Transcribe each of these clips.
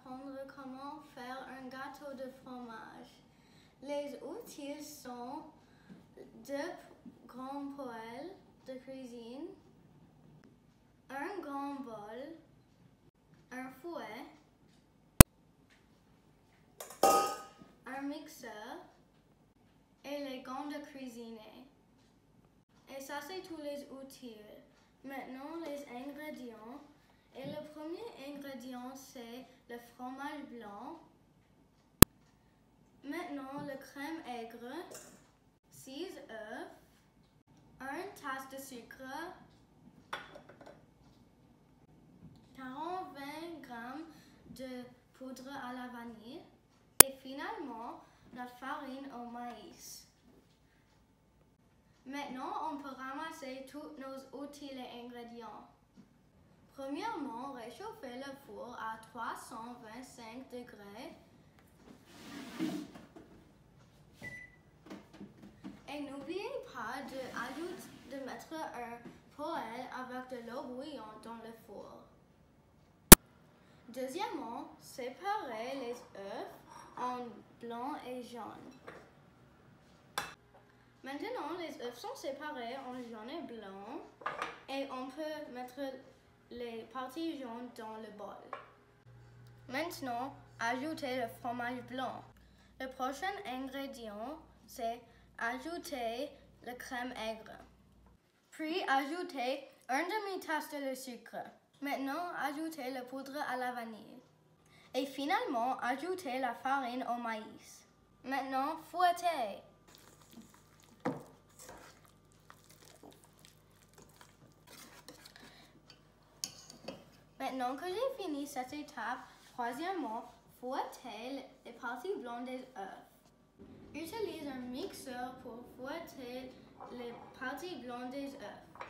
apprendre comment faire un gâteau de fromage. Les outils sont 2 grands poêles de cuisine, un grand bol, un fouet, un mixeur et les gants de cuisiner. Et ça, c'est tous les outils. Maintenant, les ingrédients. Et le premier ingrédient, c'est le fromage blanc. Maintenant, le crème aigre, 6 œufs, 1 tasse de sucre, 40-20 g de poudre à la vanille et finalement, la farine au maïs. Maintenant, on peut ramasser tous nos outils et ingrédients. Premièrement, réchauffez le four à 325 degrés. Et n'oubliez pas de mettre un poêle avec de l'eau bouillante dans le four. Deuxièmement, séparez les œufs en blanc et jaune. Maintenant, les œufs sont séparés en jaune et blanc et on peut mettre les parties jaunes dans le bol. Maintenant, ajoutez le fromage blanc. Le prochain ingrédient, c'est ajouter la crème aigre. Puis, ajoutez 1 demi-tasse de sucre. Maintenant, ajoutez la poudre à la vanille. Et finalement, ajoutez la farine au maïs. Maintenant, fouettez. Maintenant que j'ai fini cette étape, troisièmement, fouettez les parties blanches des œufs. Utilisez un mixeur pour fouetter les parties blanches des œufs.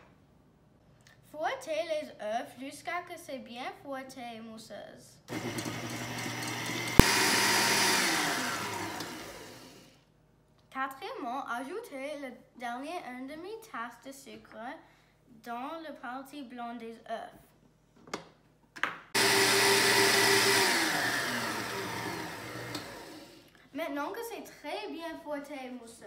Fouettez les œufs jusqu'à ce que c'est bien fouetté et mousseuse. Quatrièmement, ajoutez le dernier 1 demi-tasse de sucre dans la partie blanche des œufs. Maintenant que c'est très bien fouetté et mousseux,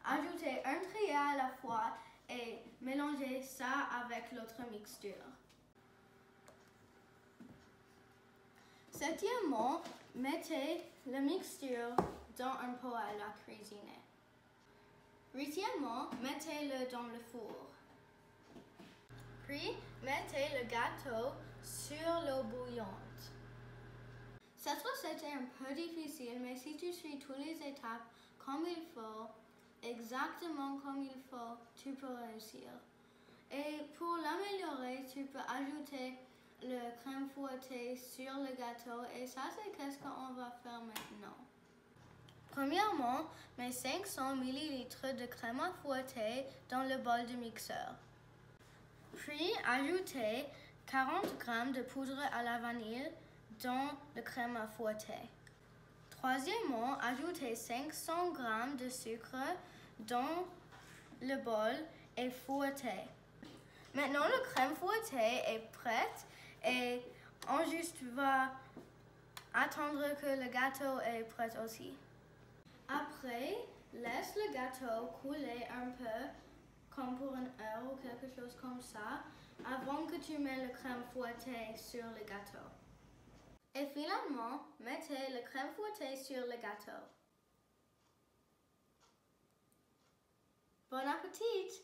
ajoutez un trait à la fois et mélangez ça avec l'autre mixture. Septièmement, mettez la mixture dans un poêle à cuisiner. Huitièmement, mettez-le dans le four. Puis, mettez le gâteau sur l'eau bouillante. Cette recette est un peu difficile, mais si tu suis toutes les étapes comme il faut, exactement comme il faut, tu peux réussir. Et pour l'améliorer, tu peux ajouter le crème fouettée sur le gâteau et ça c'est qu'est-ce qu'on va faire maintenant. Premièrement, mets 500 ml de crème à fouetter dans le bol de mixeur. Puis ajoutez 40 g de poudre à la vanille dans le crème à fouetter. Troisièmement, ajoutez 500 g de sucre dans le bol et fouettez. Maintenant, la crème fouettée est prête et on juste va attendre que le gâteau est prêt aussi. Après, laisse le gâteau couler un peu, comme pour 1 heure ou quelque chose comme ça, avant que tu mets la crème fouettée sur le gâteau. Et finalement, mettez la crème fouettée sur le gâteau. Bon appétit!